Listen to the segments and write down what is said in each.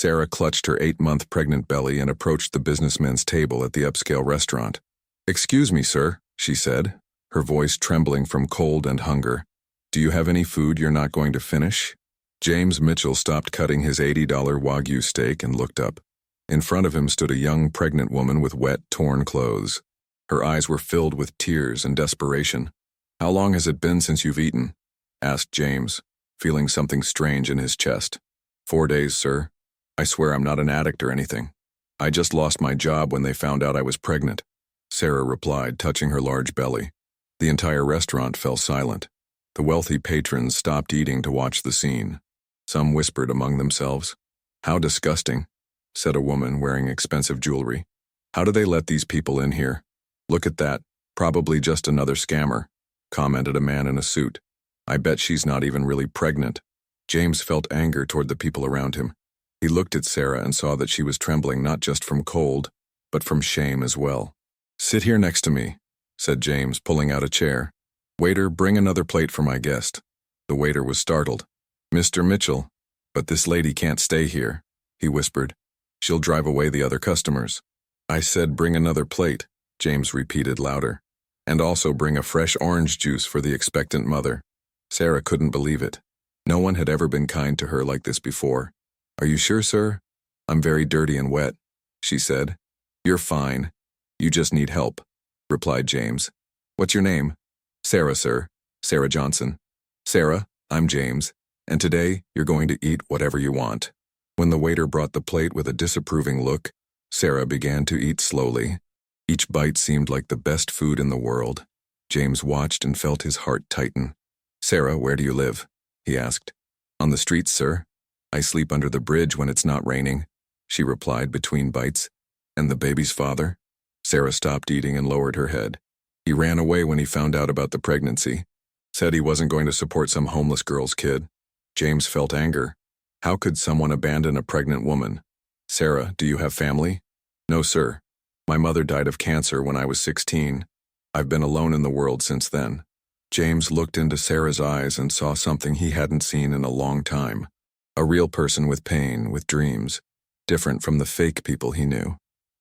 Sarah clutched her 8-month pregnant belly and approached the businessman's table at the upscale restaurant. "Excuse me, sir," she said, her voice trembling from cold and hunger. "Do you have any food you're not going to finish?" James Mitchell stopped cutting his $80 Wagyu steak and looked up. In front of him stood a young pregnant woman with wet, torn clothes. Her eyes were filled with tears and desperation. "How long has it been since you've eaten?" asked James, feeling something strange in his chest. 4 days, sir. I swear I'm not an addict or anything. I just lost my job when they found out I was pregnant," Sarah replied, touching her large belly. The entire restaurant fell silent. The wealthy patrons stopped eating to watch the scene. Some whispered among themselves. "How disgusting," said a woman wearing expensive jewelry. "How do they let these people in here? Look at that, probably just another scammer," commented a man in a suit. "I bet she's not even really pregnant." James felt anger toward the people around him. He looked at Sarah and saw that she was trembling not just from cold, but from shame as well. "Sit here next to me," said James, pulling out a chair. "Waiter, bring another plate for my guest." The waiter was startled. "Mr. Mitchell, but this lady can't stay here," he whispered. "She'll drive away the other customers." "I said bring another plate," James repeated louder. "And also bring a fresh orange juice for the expectant mother." Sarah couldn't believe it. No one had ever been kind to her like this before. "Are you sure, sir? I'm very dirty and wet," she said. "You're fine. You just need help," replied James. "What's your name?" "Sarah, sir. Sarah Johnson." "Sarah, I'm James, and today you're going to eat whatever you want." When the waiter brought the plate with a disapproving look, Sarah began to eat slowly. Each bite seemed like the best food in the world. James watched and felt his heart tighten. "Sarah, where do you live?" he asked. "On the streets, sir. I sleep under the bridge when it's not raining," she replied between bites. "And the baby's father?" Sarah stopped eating and lowered her head. "He ran away when he found out about the pregnancy. Said he wasn't going to support some homeless girl's kid." James felt anger. How could someone abandon a pregnant woman? "Sarah, do you have family?" "No, sir. My mother died of cancer when I was 16. I've been alone in the world since then." James looked into Sarah's eyes and saw something he hadn't seen in a long time. A real person with pain, with dreams, different from the fake people he knew.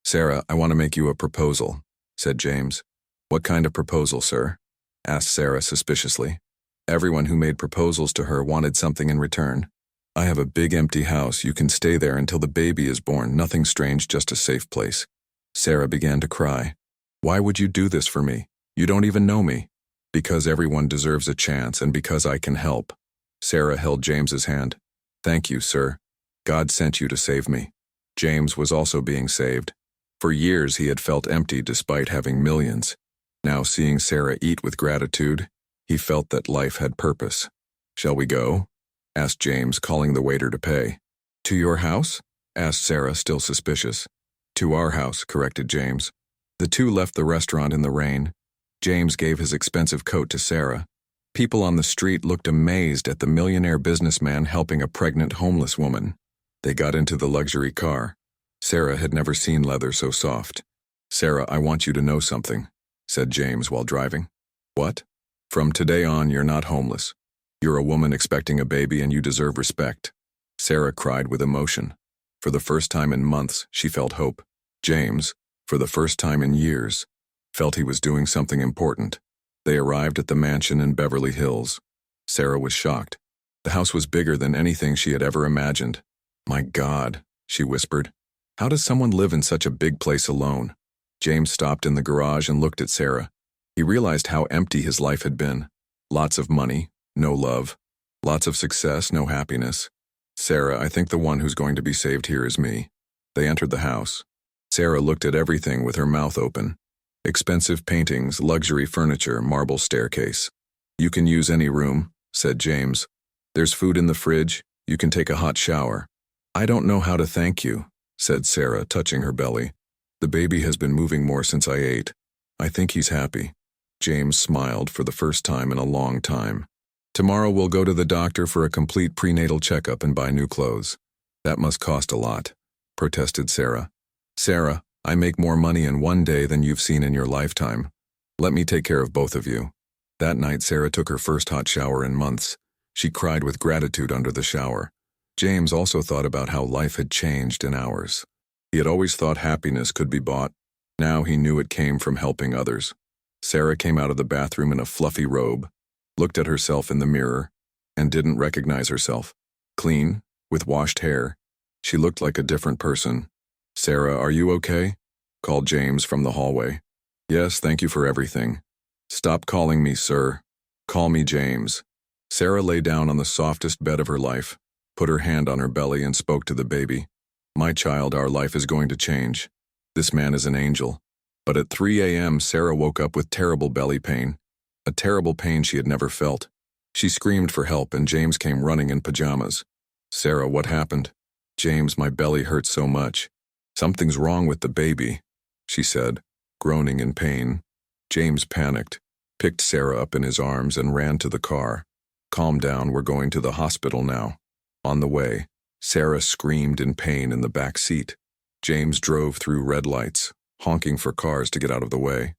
"Sarah, I want to make you a proposal," said James. "What kind of proposal, sir?" asked Sarah suspiciously. Everyone who made proposals to her wanted something in return. "I have a big empty house. You can stay there until the baby is born. Nothing strange, just a safe place." Sarah began to cry. "Why would you do this for me? You don't even know me." "Because everyone deserves a chance and because I can help." Sarah held James's hand. "Thank you, sir. God sent you to save me." James was also being saved. For years he had felt empty despite having millions. Now seeing Sarah eat with gratitude, he felt that life had purpose. "Shall we go?" asked James, calling the waiter to pay. "To your house?" asked Sarah, still suspicious. "To our house," corrected James. The two left the restaurant in the rain. James gave his expensive coat to Sarah. People on the street looked amazed at the millionaire businessman helping a pregnant homeless woman. They got into the luxury car. Sarah had never seen leather so soft. "Sarah, I want you to know something," said James while driving. "What?" "From today on, you're not homeless. You're a woman expecting a baby and you deserve respect." Sarah cried with emotion. For the first time in months, she felt hope. James, for the first time in years, felt he was doing something important. They arrived at the mansion in Beverly Hills. Sarah was shocked. The house was bigger than anything she had ever imagined. "My God," she whispered. "How does someone live in such a big place alone?" James stopped in the garage and looked at Sarah. He realized how empty his life had been. Lots of money, no love. Lots of success, no happiness. "Sarah, I think the one who's going to be saved here is me." They entered the house. Sarah looked at everything with her mouth open. Expensive paintings, luxury furniture, marble staircase. "You can use any room," said James. "There's food in the fridge. You can take a hot shower." "I don't know how to thank you," said Sarah, touching her belly. "The baby has been moving more since I ate. I think he's happy." James smiled for the first time in a long time. "Tomorrow we'll go to the doctor for a complete prenatal checkup and buy new clothes." "That must cost a lot," protested Sarah. "Sarah, I make more money in one day than you've seen in your lifetime. Let me take care of both of you." That night Sarah took her first hot shower in months. She cried with gratitude under the shower. James also thought about how life had changed in hours. He had always thought happiness could be bought. Now he knew it came from helping others. Sarah came out of the bathroom in a fluffy robe, looked at herself in the mirror, and didn't recognize herself. Clean, with washed hair, she looked like a different person. "Sarah, are you okay?" called James from the hallway. "Yes, thank you for everything." "Stop calling me sir. Call me James." Sarah lay down on the softest bed of her life, put her hand on her belly and spoke to the baby. "My child, our life is going to change. This man is an angel." But at 3 a.m., Sarah woke up with terrible belly pain, a terrible pain she had never felt. She screamed for help and James came running in pajamas. "Sarah, what happened?" "James, my belly hurts so much." "Something's wrong with the baby," she said, groaning in pain. James panicked, picked Sarah up in his arms and ran to the car. "Calm down, we're going to the hospital now." On the way, Sarah screamed in pain in the back seat. James drove through red lights, honking for cars to get out of the way.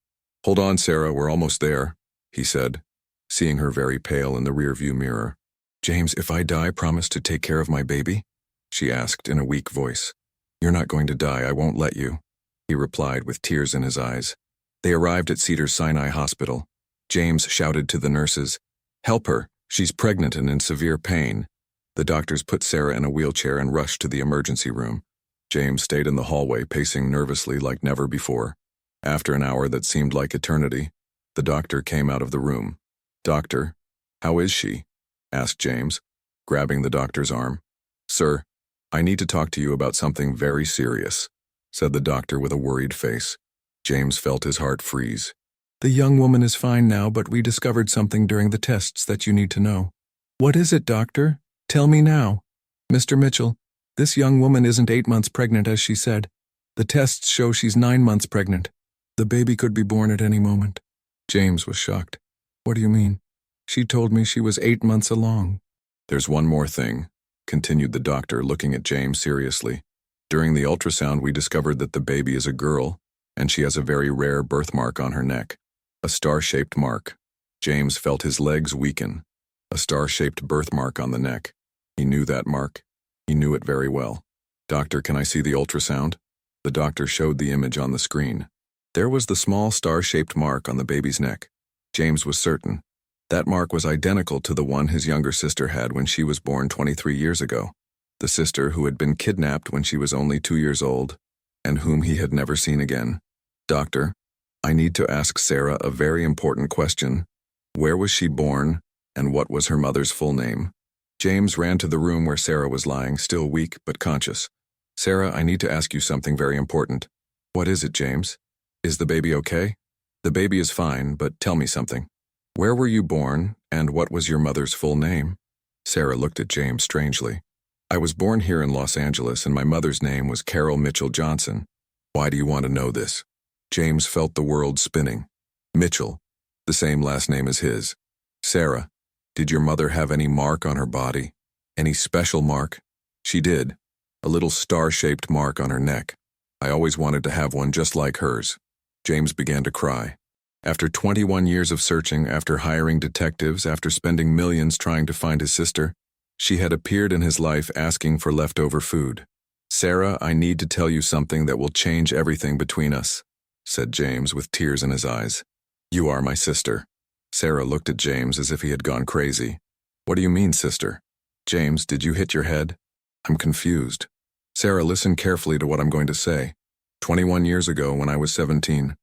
"Hold on, Sarah, we're almost there," he said, seeing her very pale in the rearview mirror. "James, if I die, promise to take care of my baby?" she asked in a weak voice. "You're not going to die, I won't let you," he replied with tears in his eyes. They arrived at Cedars-Sinai Hospital. James shouted to the nurses, "Help her, she's pregnant and in severe pain." The doctors put Sarah in a wheelchair and rushed to the emergency room. James stayed in the hallway, pacing nervously like never before. After an hour that seemed like eternity, the doctor came out of the room. "Doctor, how is she?" asked James, grabbing the doctor's arm. "Sir, I need to talk to you about something very serious," said the doctor with a worried face. James felt his heart freeze. "The young woman is fine now, but we discovered something during the tests that you need to know." "What is it, doctor? Tell me now." "Mr. Mitchell, this young woman isn't 8 months pregnant as she said. The tests show she's 9 months pregnant. The baby could be born at any moment." James was shocked. "What do you mean? She told me she was 8 months along." "There's one more thing," continued the doctor, looking at James seriously. "During the ultrasound, we discovered that the baby is a girl, and she has a very rare birthmark on her neck. A star-shaped mark." James felt his legs weaken. A star-shaped birthmark on the neck. He knew that mark. He knew it very well. "Doctor, can I see the ultrasound?" The doctor showed the image on the screen. There was the small star-shaped mark on the baby's neck. James was certain. That mark was identical to the one his younger sister had when she was born 23 years ago. The sister who had been kidnapped when she was only 2 years old, and whom he had never seen again. "Doctor, I need to ask Sarah a very important question. Where was she born, and what was her mother's full name?" James ran to the room where Sarah was lying, still weak but conscious. "Sarah, I need to ask you something very important." "What is it, James? Is the baby okay?" "The baby is fine, but tell me something. Where were you born, and what was your mother's full name?" Sarah looked at James strangely. "I was born here in Los Angeles, and my mother's name was Carol Mitchell Johnson." "Why do you want to know this?" James felt the world spinning. Mitchell, the same last name as his. "Sarah, did your mother have any mark on her body? Any special mark?" "She did. A little star-shaped mark on her neck. I always wanted to have one just like hers." James began to cry. After 21 years of searching, after hiring detectives, after spending millions trying to find his sister, she had appeared in his life asking for leftover food. "Sarah, I need to tell you something that will change everything between us," said James with tears in his eyes. "You are my sister." Sarah looked at James as if he had gone crazy. "What do you mean, sister?" "James, did you hit your head?" "I'm confused." "Sarah, listen carefully to what I'm going to say. 21 years ago, when I was 17,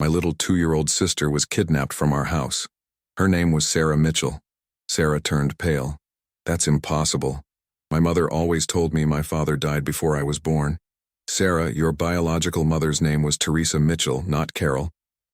my little 2-year-old sister was kidnapped from our house. Her name was Sarah Mitchell." Sarah turned pale. "That's impossible. My mother always told me my father died before I was born." "Sarah, your biological mother's name was Teresa Mitchell, not Carol.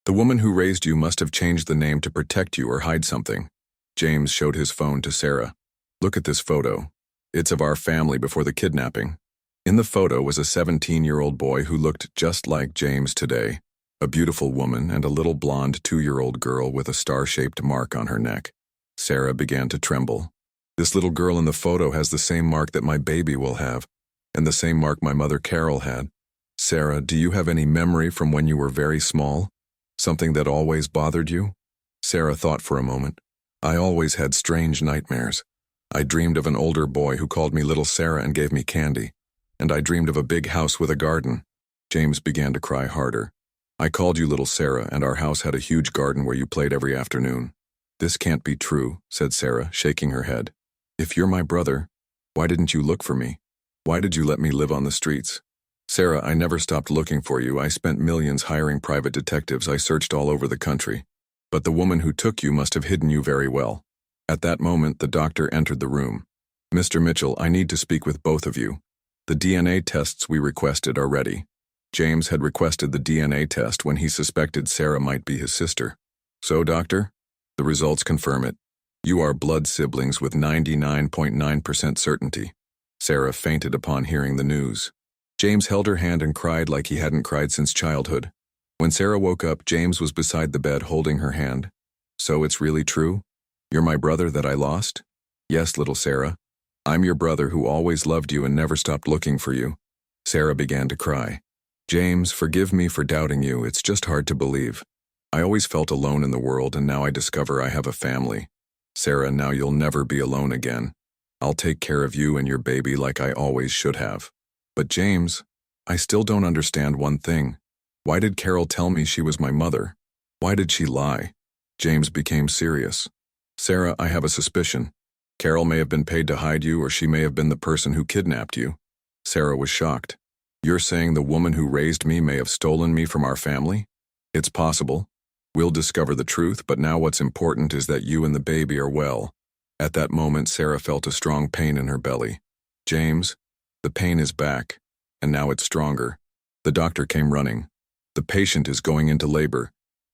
The woman who raised you must have changed the name to protect you or hide something." James showed his phone to Sarah. "Look at this photo. It's of our family before the kidnapping." In the photo was a 17-year-old boy who looked just like James today, a beautiful woman and a little blonde 2-year-old girl with a star-shaped mark on her neck. Sarah began to tremble. "This little girl in the photo has the same mark that my baby will have, and the same mark my mother Carol had. Sarah, do you have any memory from when you were very small? Something that always bothered you?" Sarah thought for a moment. "I always had strange nightmares. I dreamed of an older boy who called me Little Sarah and gave me candy. And I dreamed of a big house with a garden. James began to cry harder. I called you Little Sarah, and our house had a huge garden where you played every afternoon. This can't be true, said Sarah, shaking her head. If you're my brother, why didn't you look for me? Why did you let me live on the streets? Sarah, I never stopped looking for you. I spent millions hiring private detectives. I searched all over the country. But the woman who took you must have hidden you very well. At that moment, the doctor entered the room. Mr. Mitchell, I need to speak with both of you. The DNA tests we requested are ready. James had requested the DNA test when he suspected Sarah might be his sister. So, doctor, the results confirm it. You are blood siblings with 99.9% certainty. Sarah fainted upon hearing the news. James held her hand and cried like he hadn't cried since childhood. When Sarah woke up, James was beside the bed holding her hand. So it's really true? You're my brother that I lost? Yes, little Sarah. I'm your brother who always loved you and never stopped looking for you. Sarah began to cry. James, forgive me for doubting you. It's just hard to believe. I always felt alone in the world, and now I discover I have a family. Sarah, now you'll never be alone again. I'll take care of you and your baby like I always should have. But James, I still don't understand one thing. Why did Carol tell me she was my mother? Why did she lie? James became serious. Sarah, I have a suspicion. Carol may have been paid to hide you, or she may have been the person who kidnapped you. Sarah was shocked. You're saying the woman who raised me may have stolen me from our family? It's possible. We'll discover the truth, but now what's important is that you and the baby are well. At that moment, Sarah felt a strong pain in her belly. James, the pain is back, and now it's stronger. The doctor came running. The patient is going into labor.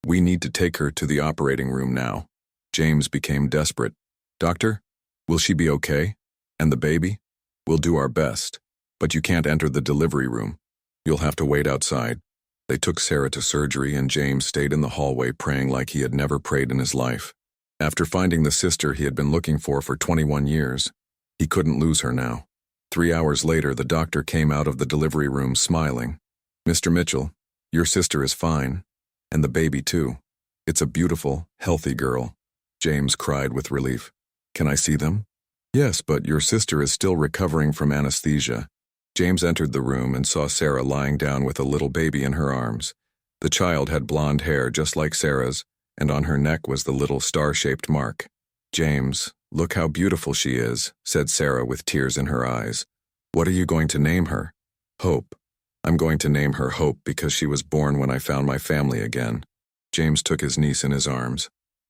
We need to take her to the operating room now. James became desperate. Doctor, will she be okay? And the baby? We'll do our best. But you can't enter the delivery room. You'll have to wait outside. They took Sarah to surgery, and James stayed in the hallway praying like he had never prayed in his life. After finding the sister he had been looking for 21 years, he couldn't lose her now. 3 hours later, the doctor came out of the delivery room smiling. Mr. Mitchell, your sister is fine, and the baby too. It's a beautiful, healthy girl. James cried with relief. Can I see them? Yes, but your sister is still recovering from anesthesia. James entered the room and saw Sarah lying down with a little baby in her arms. The child had blonde hair just like Sarah's, and on her neck was the little star-shaped mark. James, look how beautiful she is, said Sarah with tears in her eyes. What are you going to name her? Hope. I'm going to name her Hope because she was born when I found my family again. James took his niece in his arms.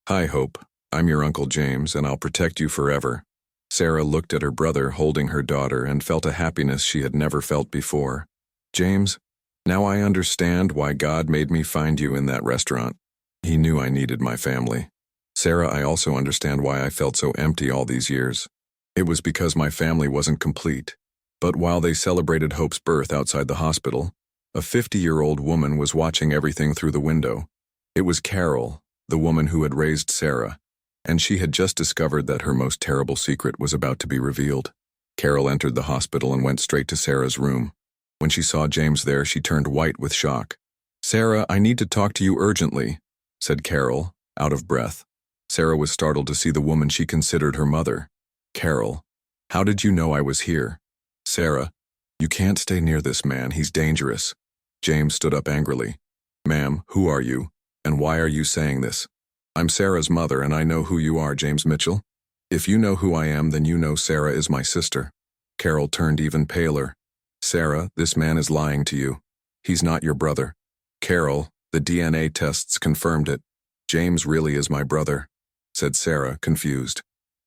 Hi, Hope. I'm your Uncle James, and I'll protect you forever. Sarah looked at her brother holding her daughter and felt a happiness she had never felt before. James, now I understand why God made me find you in that restaurant. He knew I needed my family. Sarah, I also understand why I felt so empty all these years. It was because my family wasn't complete. But while they celebrated Hope's birth outside the hospital, a 50-year-old woman was watching everything through the window. It was Carol, the woman who had raised Sarah, and she had just discovered that her most terrible secret was about to be revealed. Carol entered the hospital and went straight to Sarah's room. When she saw James there, she turned white with shock. Sarah, I need to talk to you urgently, said Carol, out of breath. Sarah was startled to see the woman she considered her mother. Carol, how did you know I was here? Sarah, you can't stay near this man, he's dangerous. James stood up angrily. Ma'am, who are you, and why are you saying this? I'm Sarah's mother, and I know who you are, James Mitchell. If you know who I am, then you know Sarah is my sister. Carol turned even paler. Sarah, this man is lying to you. He's not your brother. Carol, the DNA tests confirmed it. James really is my brother, said Sarah, confused.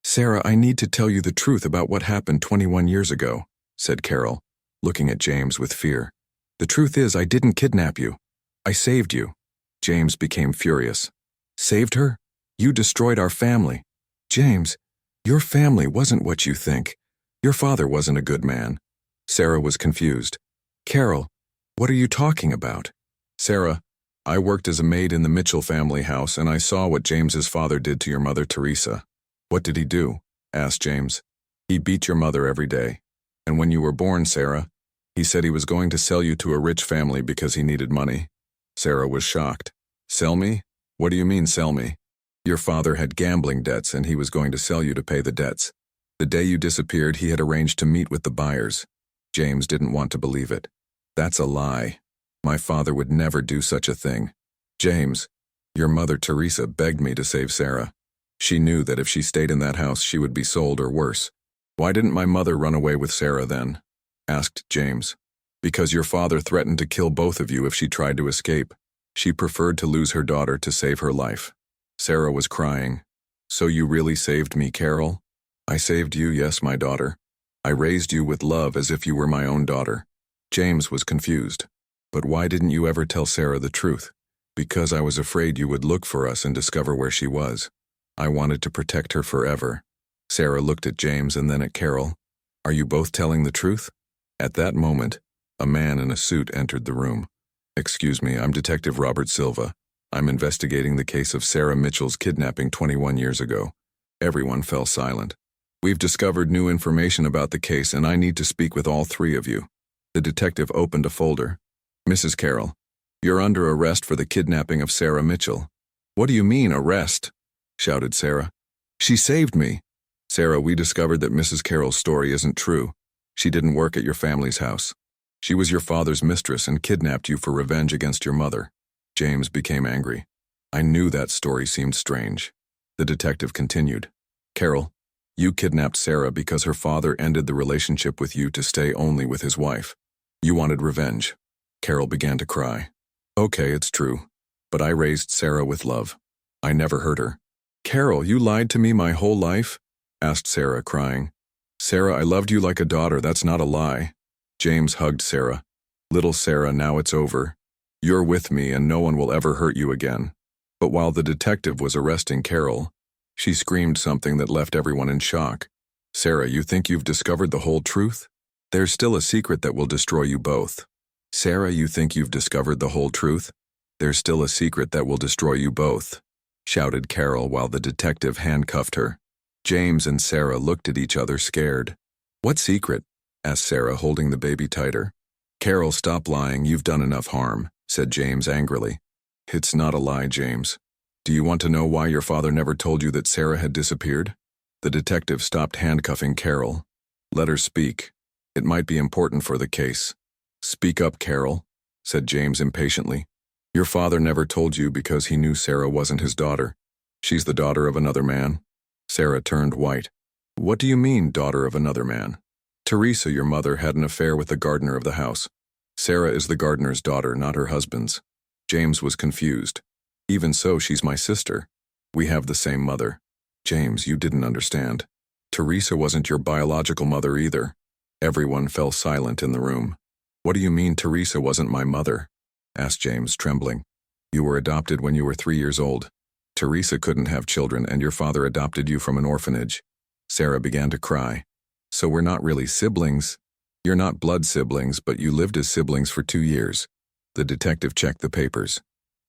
Sarah, I need to tell you the truth about what happened 21 years ago, said Carol, looking at James with fear. The truth is, I didn't kidnap you. I saved you. James became furious. Saved her? You destroyed our family. James, your family wasn't what you think. Your father wasn't a good man. Sarah was confused. Carol, what are you talking about? Sarah, I worked as a maid in the Mitchell family house, and I saw what James's father did to your mother, Teresa. What did he do? Asked James. He beat your mother every day. And when you were born, Sarah, he said he was going to sell you to a rich family because he needed money. Sarah was shocked. Sell me? What do you mean, sell me? Your father had gambling debts, and he was going to sell you to pay the debts. The day you disappeared, he had arranged to meet with the buyers. James didn't want to believe it. That's a lie. My father would never do such a thing. James, your mother Teresa begged me to save Sarah. She knew that if she stayed in that house, she would be sold or worse. Why didn't my mother run away with Sarah then? Asked James. Because your father threatened to kill both of you if she tried to escape. She preferred to lose her daughter to save her life. Sarah was crying. So you really saved me, Carol? I saved you, yes, my daughter. I raised you with love as if you were my own daughter. James was confused. But why didn't you ever tell Sarah the truth? Because I was afraid you would look for us and discover where she was. I wanted to protect her forever. Sarah looked at James and then at Carol. Are you both telling the truth? At that moment, a man in a suit entered the room. Excuse me, I'm Detective Robert Silva. I'm investigating the case of Sarah Mitchell's kidnapping 21 years ago. Everyone fell silent. We've discovered new information about the case and I need to speak with all three of you. The detective opened a folder. Mrs. Carroll, you're under arrest for the kidnapping of Sarah Mitchell. What do you mean, arrest? Shouted Sarah. She saved me. Sarah, we discovered that Mrs. Carroll's story isn't true. She didn't work at your family's house. She was your father's mistress and kidnapped you for revenge against your mother. James became angry. I knew that story seemed strange. The detective continued. Carol, you kidnapped Sarah because her father ended the relationship with you to stay only with his wife. You wanted revenge. Carol began to cry. Okay, it's true. But I raised Sarah with love. I never hurt her. Carol, you lied to me my whole life? Asked Sarah, crying. Sarah, I loved you like a daughter, that's not a lie. James hugged Sarah. Little Sarah, now it's over. You're with me and no one will ever hurt you again. But while the detective was arresting Carol, she screamed something that left everyone in shock. Sarah, you think you've discovered the whole truth? There's still a secret that will destroy you both. Sarah, you think you've discovered the whole truth? There's still a secret that will destroy you both, shouted Carol while the detective handcuffed her. James and Sarah looked at each other scared. What secret? Asked Sarah, holding the baby tighter. Carol, stop lying, you've done enough harm, said James angrily. It's not a lie, James. Do you want to know why your father never told you that Sarah had disappeared? The detective stopped handcuffing Carol. Let her speak. It might be important for the case. Speak up, Carol, said James impatiently. Your father never told you because he knew Sarah wasn't his daughter. She's the daughter of another man. Sarah turned white. What do you mean, daughter of another man? Teresa, your mother, had an affair with the gardener of the house. Sarah is the gardener's daughter, not her husband's. James was confused. Even so, she's my sister. We have the same mother. James, you didn't understand. Teresa wasn't your biological mother either. Everyone fell silent in the room. What do you mean Teresa wasn't my mother? Asked James, trembling. You were adopted when you were 3 years old. Teresa couldn't have children and your father adopted you from an orphanage. Sarah began to cry. So we're not really siblings. You're not blood siblings, but you lived as siblings for 2 years. The detective checked the papers.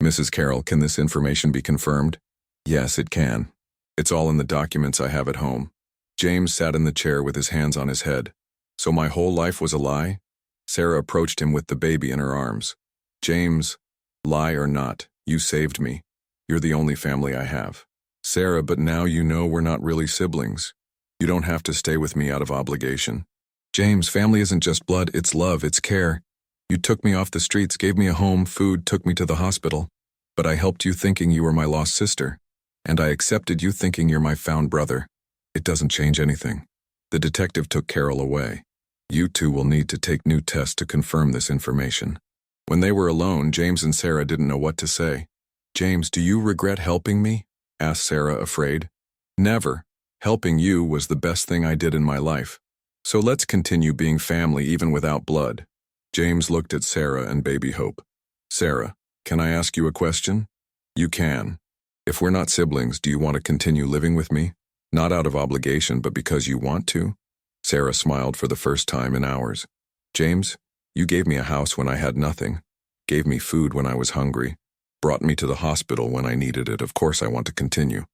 Mrs. Carroll, can this information be confirmed? Yes, it can. It's all in the documents I have at home. James sat in the chair with his hands on his head. So my whole life was a lie? Sarah approached him with the baby in her arms. James, lie or not, you saved me. You're the only family I have. Sarah, but now you know we're not really siblings. You don't have to stay with me out of obligation. James, family isn't just blood, it's love, it's care. You took me off the streets, gave me a home, food, took me to the hospital. But I helped you thinking you were my lost sister. And I accepted you thinking you're my found brother. It doesn't change anything. The detective took Carol away. You two will need to take new tests to confirm this information. When they were alone, James and Sarah didn't know what to say. James, do you regret helping me? Asked Sarah, afraid. Never. Helping you was the best thing I did in my life. So let's continue being family even without blood. James looked at Sarah and baby Hope. Sarah, can I ask you a question? You can. If we're not siblings, do you want to continue living with me? Not out of obligation, but because you want to? Sarah smiled for the first time in hours. James, you gave me a house when I had nothing, gave me food when I was hungry, brought me to the hospital when I needed it. Of course I want to continue.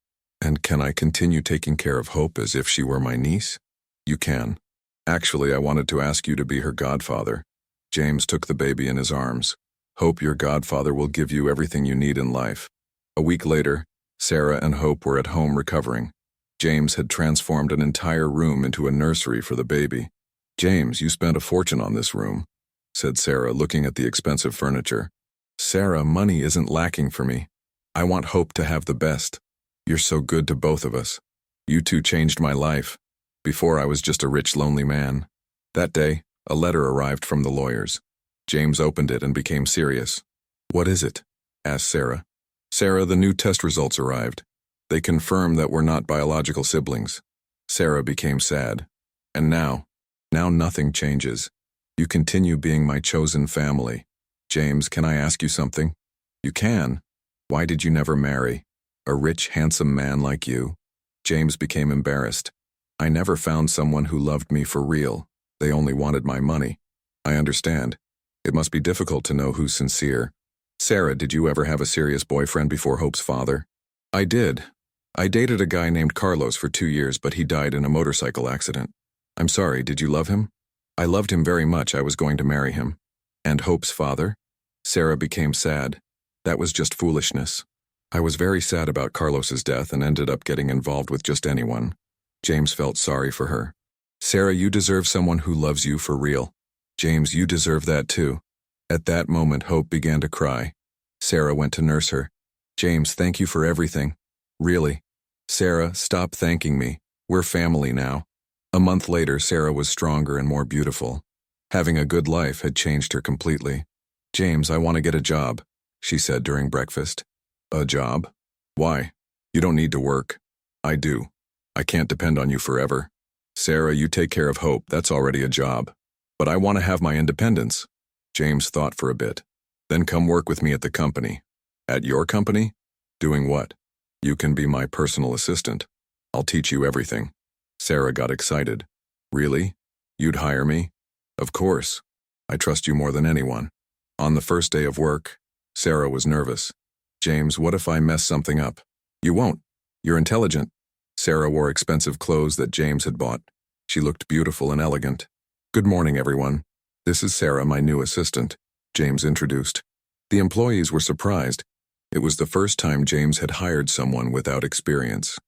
And can I continue taking care of Hope as if she were my niece? You can. Actually, I wanted to ask you to be her godfather. James took the baby in his arms. Hope, your godfather will give you everything you need in life. A week later, Sarah and Hope were at home recovering. James had transformed an entire room into a nursery for the baby. "James, you spent a fortune on this room," said Sarah, looking at the expensive furniture. "Sarah, money isn't lacking for me. I want Hope to have the best. You're so good to both of us. You two changed my life. Before I was just a rich, lonely man." That day, a letter arrived from the lawyers. James opened it and became serious. "What is it?" asked Sarah. "Sarah, the new test results arrived. They confirm that we're not biological siblings." Sarah became sad. "And now nothing changes. You continue being my chosen family." "James, can I ask you something?" "You can. Why did you never marry a rich, handsome man like you?" James became embarrassed. "I never found someone who loved me for real. They only wanted my money." "I understand. It must be difficult to know who's sincere." "Sarah, did you ever have a serious boyfriend before Hope's father?" "I did. I dated a guy named Carlos for 2 years, but he died in a motorcycle accident." "I'm sorry, did you love him?" "I loved him very much. I was going to marry him." "And Hope's father?" Sarah became sad. "That was just foolishness. I was very sad about Carlos's death and ended up getting involved with just anyone." James felt sorry for her. "Sarah, you deserve someone who loves you for real." "James, you deserve that too." At that moment, Hope began to cry. Sarah went to nurse her. "James, thank you for everything." "Really?" "Sarah, stop thanking me. We're family now." A month later, Sarah was stronger and more beautiful. Having a good life had changed her completely. "James, I want to get a job," she said during breakfast. "A job? Why? You don't need to work." "I do. I can't depend on you forever." "Sarah, you take care of Hope. That's already a job." "But I want to have my independence." James thought for a bit. "Then come work with me at the company." "At your company? Doing what?" "You can be my personal assistant. I'll teach you everything." Sarah got excited. "Really? You'd hire me?" "Of course. I trust you more than anyone." On the first day of work, Sarah was nervous. "James, what if I mess something up?" "You won't. You're intelligent." Sarah wore expensive clothes that James had bought. She looked beautiful and elegant. "Good morning, everyone. This is Sarah, my new assistant," James introduced. The employees were surprised. It was the first time James had hired someone without experience.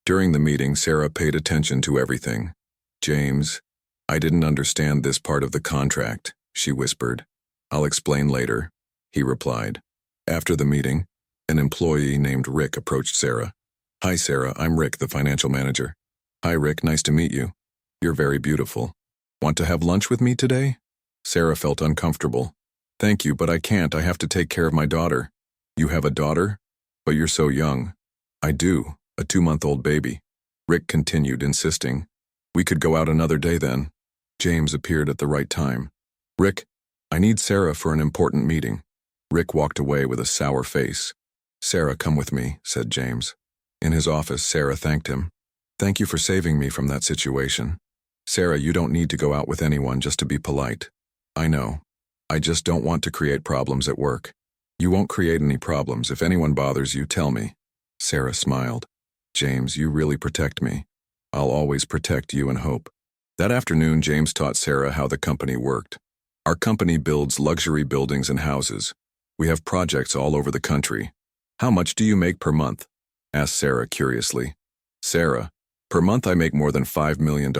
During the meeting, Sarah paid attention to everything. "James, I didn't understand this part of the contract," she whispered. "I'll explain later," he replied. After the meeting, an employee named Rick approached Sarah. "Hi, Sarah, I'm Rick, the financial manager." "Hi, Rick, nice to meet you. You're very beautiful. Want to have lunch with me today?" Sarah felt uncomfortable. "Thank you, but I can't. I have to take care of my daughter." "You have a daughter? But you're so young." "I do, a 2-month-old baby." Rick continued, insisting. "We could go out another day then." James appeared at the right time. "Rick, I need Sarah for an important meeting." Rick walked away with a sour face. "Sarah, come with me," said James. In his office, Sarah thanked him. "Thank you for saving me from that situation." "Sarah, you don't need to go out with anyone just to be polite." "I know. I just don't want to create problems at work." "You won't create any problems. If anyone bothers you, tell me." Sarah smiled. "James, you really protect me. I'll always protect you and Hope." That afternoon, James taught Sarah how the company worked. "Our company builds luxury buildings and houses. We have projects all over the country." "How much do you make per month?" asked Sarah curiously. "Sarah, per month I make more than $5 million.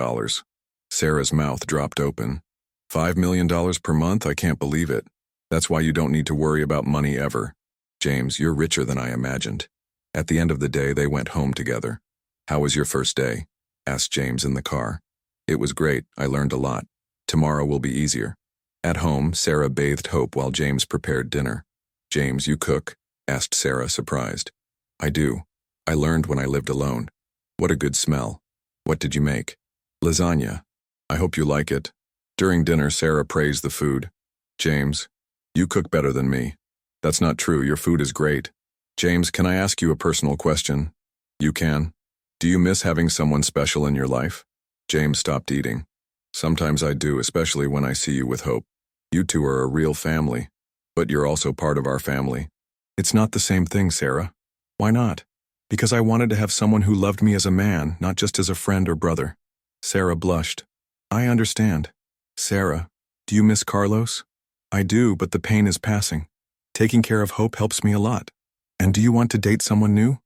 Sarah's mouth dropped open. $5 million per month? I can't believe it. That's why you don't need to worry about money ever. James, you're richer than I imagined." At the end of the day, they went home together. "How was your first day?" asked James in the car. "It was great. I learned a lot. Tomorrow will be easier." At home, Sarah bathed Hope while James prepared dinner. "James, you cook?" asked Sarah, surprised. "I do. I learned when I lived alone." "What a good smell. What did you make?" "Lasagna. I hope you like it." During dinner, Sarah praised the food. "James, you cook better than me." "That's not true. Your food is great." "James, can I ask you a personal question?" "You can." "Do you miss having someone special in your life?" James stopped eating. "Sometimes I do, especially when I see you with Hope. You two are a real family. But you're also part of our family." "It's not the same thing, Sarah." "Why not?" "Because I wanted to have someone who loved me as a man, not just as a friend or brother." Sarah blushed. "I understand." "Sarah, do you miss Carlos?" "I do, but the pain is passing. Taking care of Hope helps me a lot." "And do you want to date someone new?"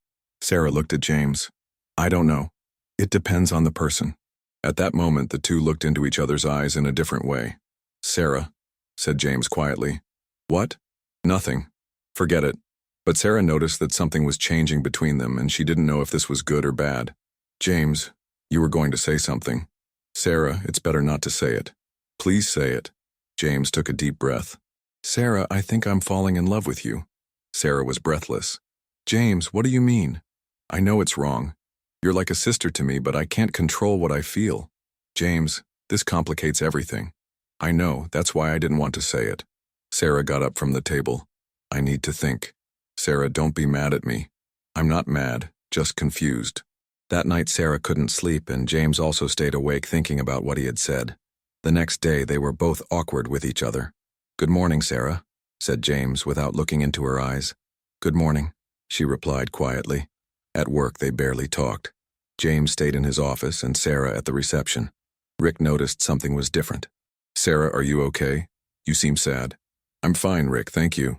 Sarah looked at James. "I don't know. It depends on the person. At that moment, the two looked into each other's eyes in a different way. Sarah, said James quietly. What? Nothing. Forget it. But Sarah noticed that something was changing between them, and she didn't know if this was good or bad. James, you were going to say something. Sarah, it's better not to say it. Please say it. James took a deep breath. Sarah, I think I'm falling in love with you. Sarah was breathless. James, what do you mean? I know it's wrong. You're like a sister to me, but I can't control what I feel. James, this complicates everything. I know, that's why I didn't want to say it. Sarah got up from the table. I need to think. Sarah, don't be mad at me. I'm not mad, just confused. That night Sarah couldn't sleep, and James also stayed awake thinking about what he had said. The next day they were both awkward with each other. Good morning, Sarah, said James without looking into her eyes. Good morning, she replied quietly. At work they barely talked. James stayed in his office and Sarah at the reception. Rick noticed something was different. Sarah, are you okay? You seem sad. I'm fine, Rick, thank you.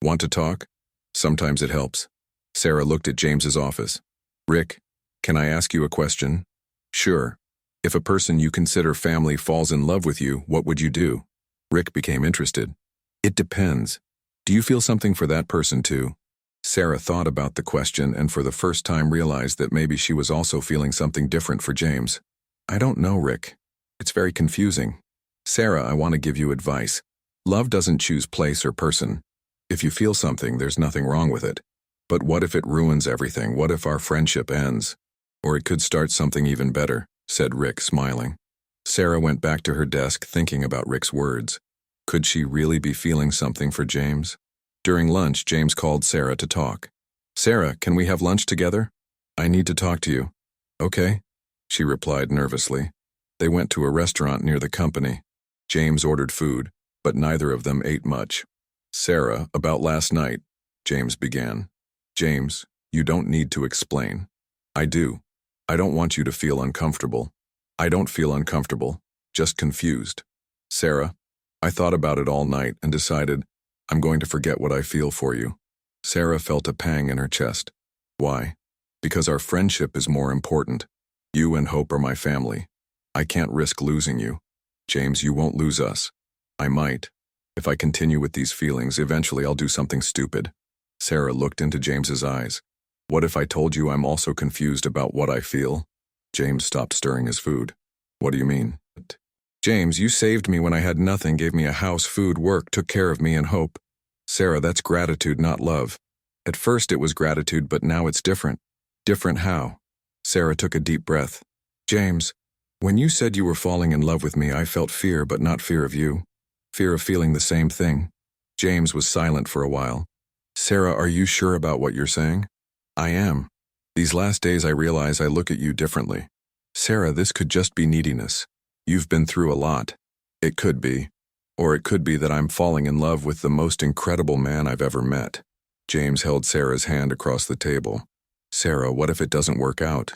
Want to talk? Sometimes it helps. Sarah looked at James's office. Rick, can I ask you a question? Sure. If a person you consider family falls in love with you, what would you do? Rick became interested. It depends. Do you feel something for that person too? Sarah thought about the question and for the first time realized that maybe she was also feeling something different for James. I don't know, Rick. It's very confusing. Sarah, I want to give you advice. Love doesn't choose place or person. If you feel something, there's nothing wrong with it. But what if it ruins everything? What if our friendship ends? Or it could start something even better, said Rick, smiling. Sarah went back to her desk thinking about Rick's words. Could she really be feeling something for James? During lunch, James called Sarah to talk. Sarah, can we have lunch together? I need to talk to you. Okay, she replied nervously. They went to a restaurant near the company. James ordered food, but neither of them ate much. Sarah, about last night, James began. James, you don't need to explain. I do. I don't want you to feel uncomfortable. I don't feel uncomfortable, just confused. Sarah, I thought about it all night and decided I'm going to forget what I feel for you. Sarah felt a pang in her chest. Why? Because our friendship is more important. You and Hope are my family. I can't risk losing you. James, you won't lose us. I might. If I continue with these feelings, eventually I'll do something stupid. Sarah looked into James's eyes. What if I told you I'm also confused about what I feel? James stopped stirring his food. What do you mean? James, you saved me when I had nothing, gave me a house, food, work, took care of me and Hope. Sarah, that's gratitude, not love. At first it was gratitude, but now it's different. Different how? Sarah took a deep breath. James, when you said you were falling in love with me, I felt fear, but not fear of you. Fear of feeling the same thing. James was silent for a while. Sarah, are you sure about what you're saying? I am. These last days I realize I look at you differently. Sarah, this could just be neediness. You've been through a lot. It could be. Or it could be that I'm falling in love with the most incredible man I've ever met. James held Sarah's hand across the table. Sarah, what if it doesn't work out?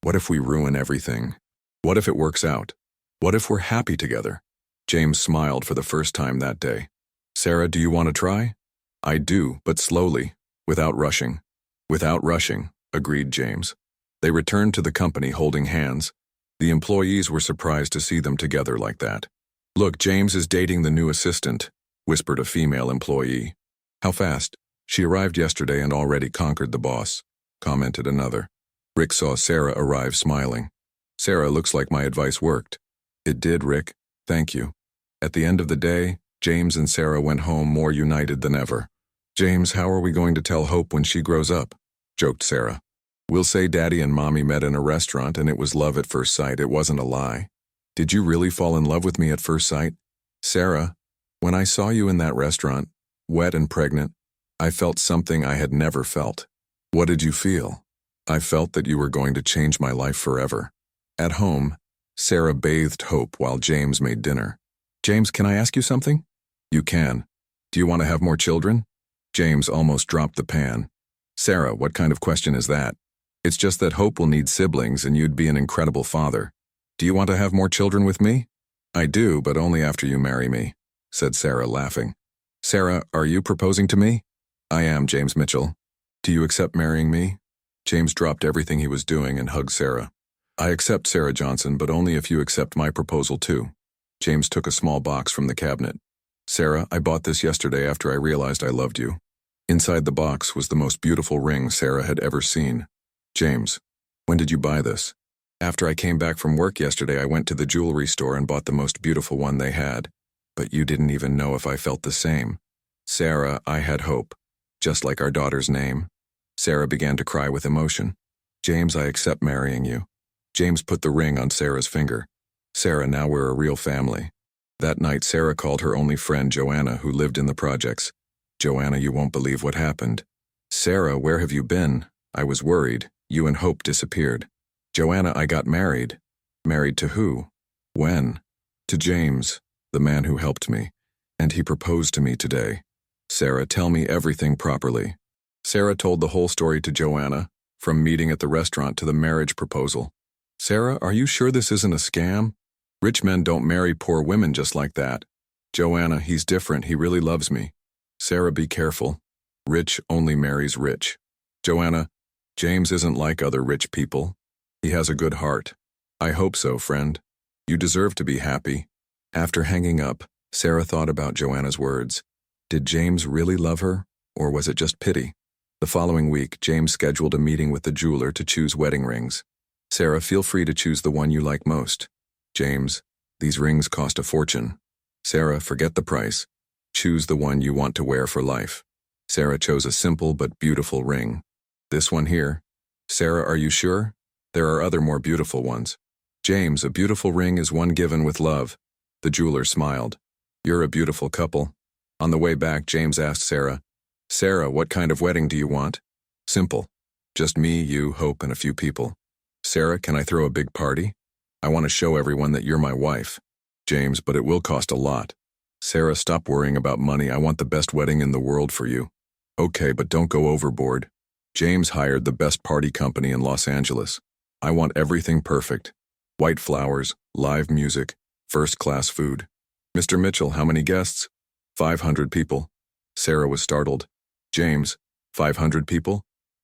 What if we ruin everything? What if it works out? What if we're happy together? James smiled for the first time that day. Sarah, do you want to try? I do, but slowly, without rushing. Without rushing, agreed James. They returned to the company holding hands. The employees were surprised to see them together like that. Look, James is dating the new assistant, whispered a female employee. How fast? She arrived yesterday and already conquered the boss, commented another. Rick saw Sarah arrive smiling. Sarah, looks like my advice worked. It did, Rick. Thank you. At the end of the day, James and Sarah went home more united than ever. James, how are we going to tell Hope when she grows up? Joked Sarah. We'll say Daddy and Mommy met in a restaurant and it was love at first sight. It wasn't a lie. Did you really fall in love with me at first sight? Sarah, when I saw you in that restaurant, wet and pregnant, I felt something I had never felt. What did you feel? I felt that you were going to change my life forever. At home, Sarah bathed Hope while James made dinner. James, can I ask you something? You can. Do you want to have more children? James almost dropped the pan. Sarah, what kind of question is that? It's just that Hope will need siblings and you'd be an incredible father. Do you want to have more children with me? I do, but only after you marry me, said Sarah, laughing. Sarah, are you proposing to me? I am, James Mitchell. Do you accept marrying me? James dropped everything he was doing and hugged Sarah. I accept Sarah Johnson, but only if you accept my proposal too. James took a small box from the cabinet. Sarah, I bought this yesterday after I realized I loved you. Inside the box was the most beautiful ring Sarah had ever seen. James, when did you buy this? After I came back from work yesterday, I went to the jewelry store and bought the most beautiful one they had. But you didn't even know if I felt the same. Sarah, I had hope. Just like our daughter's name. Sarah began to cry with emotion. James, I accept marrying you. James put the ring on Sarah's finger. Sarah, now we're a real family. That night, Sarah called her only friend, Joanna, who lived in the projects. Joanna, you won't believe what happened. Sarah, where have you been? I was worried. You and Hope disappeared. Joanna, I got married. Married to who? When? To James, the man who helped me. And he proposed to me today. Sarah, tell me everything properly. Sarah told the whole story to Joanna, from meeting at the restaurant to the marriage proposal. Sarah, are you sure this isn't a scam? Rich men don't marry poor women just like that. Joanna, he's different. He really loves me. Sarah, be careful. Rich only marries rich. Joanna, James isn't like other rich people. He has a good heart. I hope so, friend. You deserve to be happy. After hanging up, Sarah thought about Joanna's words. Did James really love her, or was it just pity? The following week, James scheduled a meeting with the jeweler to choose wedding rings. Sarah, feel free to choose the one you like most. James, these rings cost a fortune. Sarah, forget the price. Choose the one you want to wear for life. Sarah chose a simple but beautiful ring. This one here. Sarah, are you sure? There are other more beautiful ones. James, a beautiful ring is one given with love. The jeweler smiled. You're a beautiful couple. On the way back, James asked Sarah, Sarah, what kind of wedding do you want? Simple. Just me, you, Hope, and a few people. Sarah, can I throw a big party? I want to show everyone that you're my wife. James, but it will cost a lot. Sarah, stop worrying about money. I want the best wedding in the world for you. Okay, but don't go overboard. James hired the best party company in Los Angeles. I want everything perfect. White flowers, live music, first-class food. Mr. Mitchell, how many guests? 500 people. Sarah was startled. James, 500 people?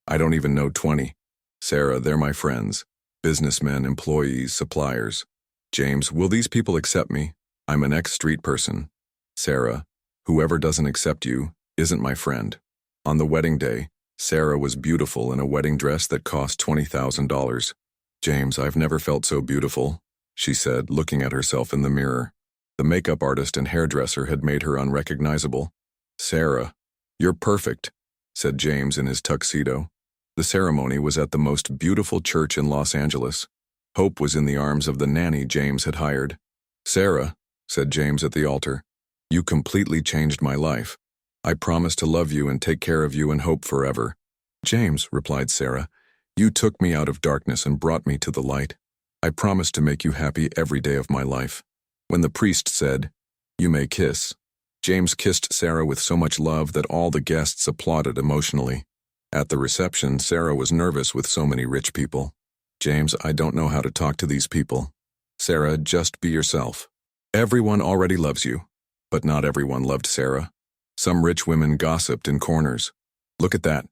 I don't even know 20. Sarah, they're my friends. Businessmen, employees, suppliers. James, will these people accept me? I'm an ex-street person. Sarah, whoever doesn't accept you isn't my friend. On the wedding day, Sarah was beautiful in a wedding dress that cost $20,000. James, I've never felt so beautiful, she said, looking at herself in the mirror. The makeup artist and hairdresser had made her unrecognizable. Sarah, you're perfect, said James in his tuxedo. The ceremony was at the most beautiful church in Los Angeles. Hope was in the arms of the nanny James had hired. Sarah, said James at the altar, you completely changed my life. I promise to love you and take care of you and Hope forever. James, replied Sarah, you took me out of darkness and brought me to the light. I promise to make you happy every day of my life. When the priest said, you may kiss, James kissed Sarah with so much love that all the guests applauded emotionally. At the reception, Sarah was nervous with so many rich people. James, I don't know how to talk to these people. Sarah, just be yourself. Everyone already loves you. But not everyone loved Sarah. Some rich women gossiped in corners. Look at that.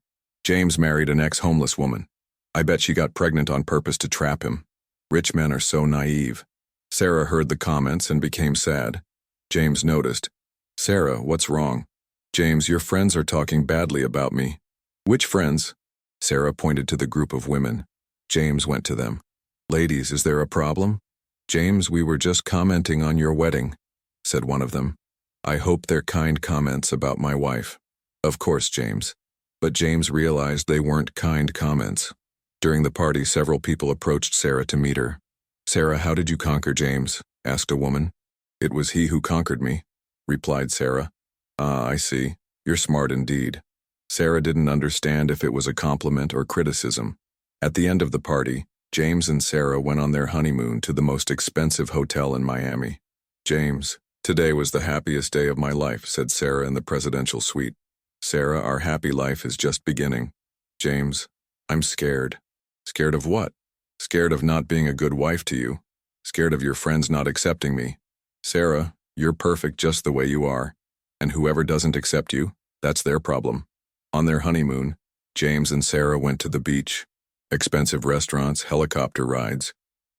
James married an ex-homeless woman. I bet she got pregnant on purpose to trap him. Rich men are so naive. Sarah heard the comments and became sad. James noticed. Sarah, what's wrong? James, your friends are talking badly about me. Which friends? Sarah pointed to the group of women. James went to them. Ladies, is there a problem? James, we were just commenting on your wedding, said one of them. I hope they're kind comments about my wife. Of course, James. But James realized they weren't kind comments. During the party, several people approached Sarah to meet her. Sarah, how did you conquer James? Asked a woman. It was he who conquered me, replied Sarah. Ah, I see. You're smart indeed. Sarah didn't understand if it was a compliment or criticism. At the end of the party, James and Sarah went on their honeymoon to the most expensive hotel in Miami. James, today was the happiest day of my life, said Sarah in the presidential suite. Sarah, our happy life is just beginning. James, I'm scared. Scared of what? Scared of not being a good wife to you. Scared of your friends not accepting me. Sarah, you're perfect just the way you are. And whoever doesn't accept you, that's their problem. On their honeymoon, James and Sarah went to the beach. Expensive restaurants, helicopter rides.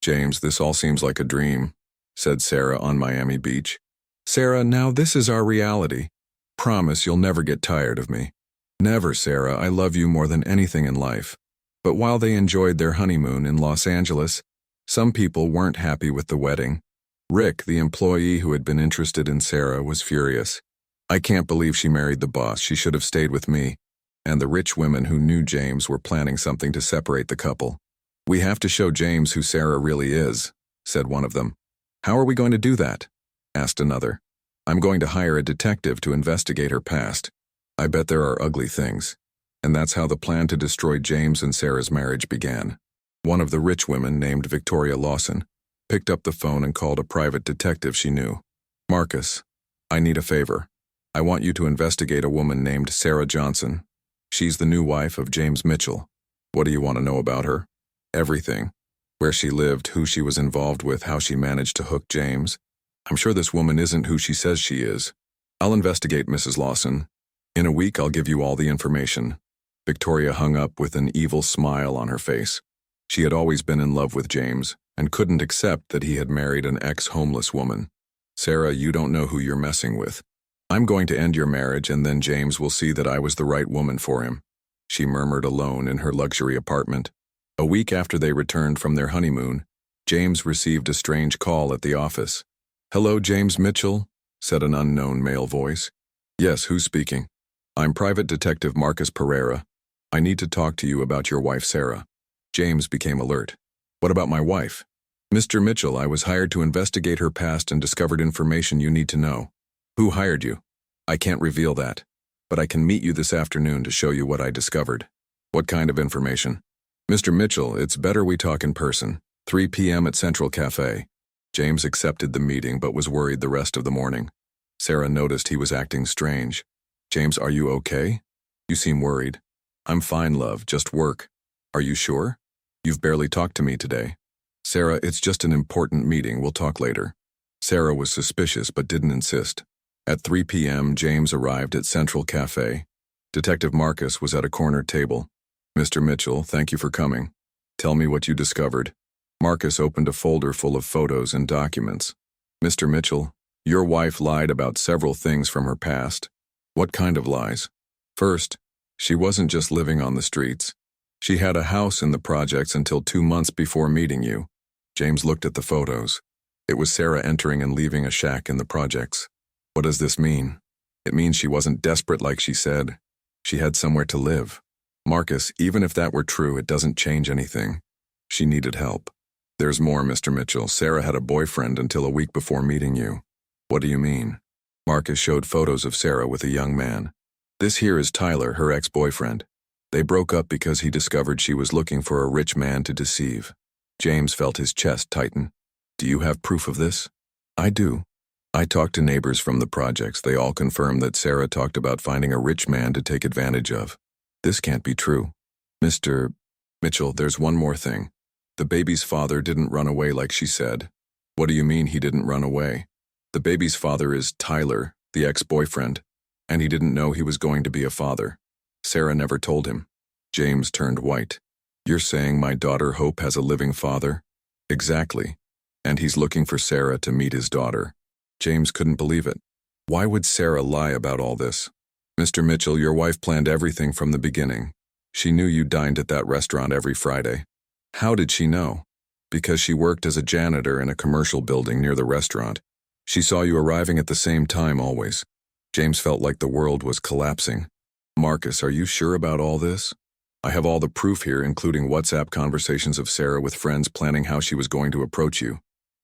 James, this all seems like a dream, said Sarah on Miami Beach. Sarah, now this is our reality. Promise you'll never get tired of me. Never, Sarah, I love you more than anything in life. But while they enjoyed their honeymoon in Los Angeles, some people weren't happy with the wedding. Rick, the employee who had been interested in Sarah, was furious. I can't believe she married the boss. She should have stayed with me. And the rich women who knew James were planning something to separate the couple. We have to show James who Sarah really is, said one of them. How are we going to do that? Asked another. I'm going to hire a detective to investigate her past. I bet there are ugly things. And that's how the plan to destroy James and Sarah's marriage began. One of the rich women, named Victoria Lawson, picked up the phone and called a private detective she knew. Marcus, I need a favor. I want you to investigate a woman named Sarah Johnson. She's the new wife of James Mitchell. What do you want to know about her? Everything. Where she lived, who she was involved with, how she managed to hook James. I'm sure this woman isn't who she says she is. I'll investigate, Mrs. Lawson. In a week, I'll give you all the information. Victoria hung up with an evil smile on her face. She had always been in love with James and couldn't accept that he had married an ex-homeless woman. Sarah, you don't know who you're messing with. I'm going to end your marriage and then James will see that I was the right woman for him, she murmured alone in her luxury apartment. A week after they returned from their honeymoon, James received a strange call at the office. Hello, James Mitchell, said an unknown male voice. Yes, who's speaking? I'm Private Detective Marcus Pereira. I need to talk to you about your wife, Sarah. James became alert. What about my wife? Mr. Mitchell, I was hired to investigate her past and discovered information you need to know. Who hired you? I can't reveal that, but I can meet you this afternoon to show you what I discovered. What kind of information? Mr. Mitchell, it's better we talk in person. 3 p.m. at Central Cafe. James accepted the meeting but was worried the rest of the morning. Sarah noticed he was acting strange. James, are you okay? You seem worried. I'm fine, love, just work. Are you sure? You've barely talked to me today. Sarah, it's just an important meeting, we'll talk later. Sarah was suspicious but didn't insist. At 3 p.m., James arrived at Central Cafe. Detective Marcus was at a corner table. Mr. Mitchell, thank you for coming. Tell me what you discovered. Marcus opened a folder full of photos and documents. Mr. Mitchell, your wife lied about several things from her past. What kind of lies? First, she wasn't just living on the streets. She had a house in the projects until 2 months before meeting you. James looked at the photos. It was Sarah entering and leaving a shack in the projects. What does this mean? It means she wasn't desperate like she said. She had somewhere to live. Marcus, even if that were true, it doesn't change anything. She needed help. There's more, Mr. Mitchell. Sarah had a boyfriend until a week before meeting you. What do you mean? Marcus showed photos of Sarah with a young man. This here is Tyler, her ex-boyfriend. They broke up because he discovered she was looking for a rich man to deceive. James felt his chest tighten. Do you have proof of this? I do. I talked to neighbors from the projects. They all confirmed that Sarah talked about finding a rich man to take advantage of. This can't be true. Mr. Mitchell, there's one more thing. The baby's father didn't run away like she said. What do you mean he didn't run away? The baby's father is Tyler, the ex-boyfriend, and he didn't know he was going to be a father. Sarah never told him. James turned white. You're saying my daughter Hope has a living father? Exactly. And he's looking for Sarah to meet his daughter. James couldn't believe it. Why would Sarah lie about all this? Mr. Mitchell, your wife planned everything from the beginning. She knew you dined at that restaurant every Friday. How did she know? Because she worked as a janitor in a commercial building near the restaurant. She saw you arriving at the same time always. James felt like the world was collapsing. Marcus, are you sure about all this? I have all the proof here, including WhatsApp conversations of Sarah with friends planning how she was going to approach you.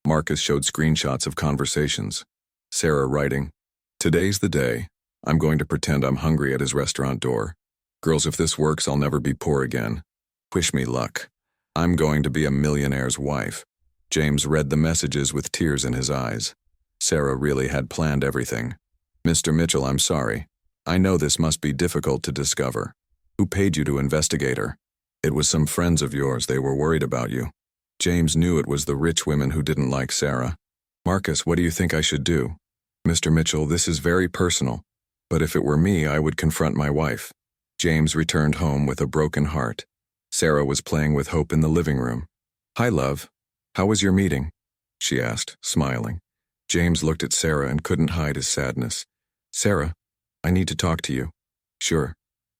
Marcus showed screenshots of conversations. Sarah writing, Today's the day. I'm going to pretend I'm hungry at his restaurant door. Girls, if this works, I'll never be poor again. Wish me luck. I'm going to be a millionaire's wife. James read the messages with tears in his eyes. Sarah really had planned everything. Mr. Mitchell, I'm sorry. I know this must be difficult to discover. Who paid you to investigate her? It was some friends of yours. They were worried about you. James knew it was the rich women who didn't like Sarah. Marcus, what do you think I should do? Mr. Mitchell, this is very personal, but if it were me, I would confront my wife. James returned home with a broken heart. Sarah was playing with Hope in the living room. Hi, love. How was your meeting? She asked, smiling. James looked at Sarah and couldn't hide his sadness. Sarah, I need to talk to you. Sure.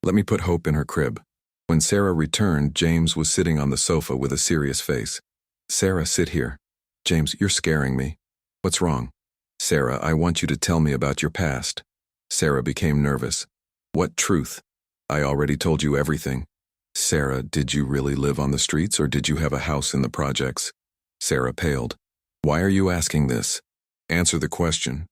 Let me put Hope in her crib. When Sarah returned, James was sitting on the sofa with a serious face. Sarah, sit here. James, you're scaring me. What's wrong? Sarah, I want you to tell me about your past. Sarah became nervous. What truth? I already told you everything. Sarah, did you really live on the streets or did you have a house in the projects? Sarah paled. Why are you asking this? Answer the question.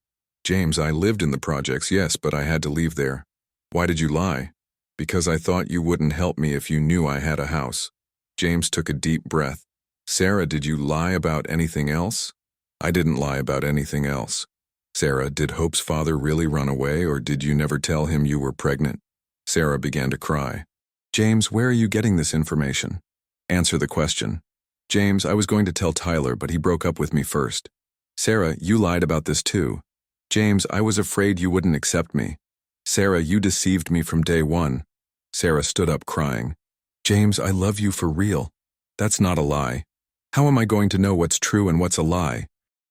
James, I lived in the projects, yes, but I had to leave there. Why did you lie? Because I thought you wouldn't help me if you knew I had a house. James took a deep breath. Sarah, did you lie about anything else? I didn't lie about anything else. Sarah, did Hope's father really run away or did you never tell him you were pregnant? Sarah began to cry. James, where are you getting this information? Answer the question. James, I was going to tell Tyler, but he broke up with me first. Sarah, you lied about this too. James, I was afraid you wouldn't accept me. Sarah, you deceived me from day one. Sarah stood up crying. James, I love you for real. That's not a lie. How am I going to know what's true and what's a lie?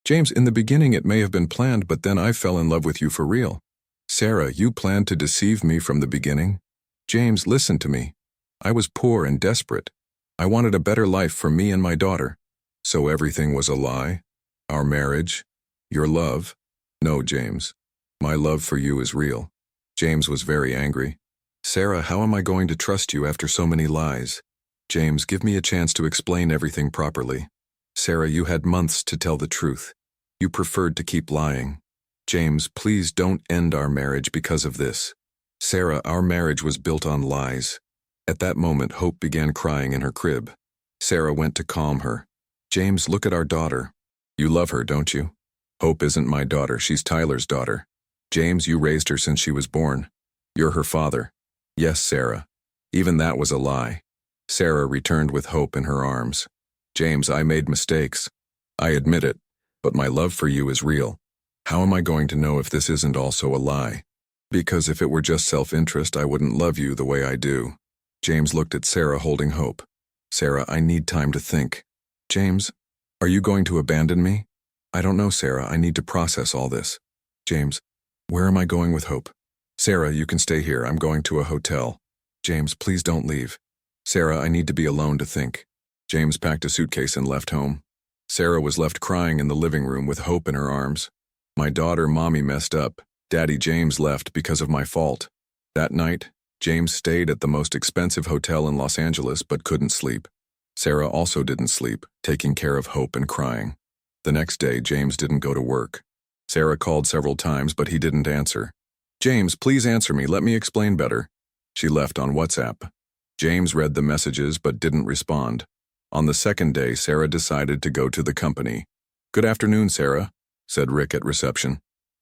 James, in the beginning it may have been planned, but then I fell in love with you for real. Sarah, you planned to deceive me from the beginning? James, listen to me. I was poor and desperate. I wanted a better life for me and my daughter. So everything was a lie? Our marriage? Your love? No, James. My love for you is real. James was very angry. Sarah, how am I going to trust you after so many lies? James, give me a chance to explain everything properly. Sarah, you had months to tell the truth. You preferred to keep lying. James, please don't end our marriage because of this. Sarah, our marriage was built on lies. At that moment, Hope began crying in her crib. Sarah went to calm her. James, look at our daughter. You love her, don't you? Hope isn't my daughter, she's Tyler's daughter. James, you raised her since she was born. You're her father. Yes, Sarah. Even that was a lie. Sarah returned with Hope in her arms. James, I made mistakes. I admit it, but my love for you is real. How am I going to know if this isn't also a lie? Because if it were just self-interest, I wouldn't love you the way I do. James looked at Sarah holding Hope. Sarah, I need time to think. James, are you going to abandon me? I don't know, Sarah. I need to process all this. James, where am I going with Hope? Sarah, you can stay here. I'm going to a hotel. James, please don't leave. Sarah, I need to be alone to think. James packed a suitcase and left home. Sarah was left crying in the living room with Hope in her arms. My daughter, Mommy, messed up. Daddy, James left because of my fault. That night, James stayed at the most expensive hotel in Los Angeles but couldn't sleep. Sarah also didn't sleep, taking care of Hope and crying. The next day, James didn't go to work. Sarah called several times, but he didn't answer. James, please answer me. Let me explain better. She left on WhatsApp. James read the messages but didn't respond. On the second day, Sarah decided to go to the company. Good afternoon, Sarah, said Rick at reception.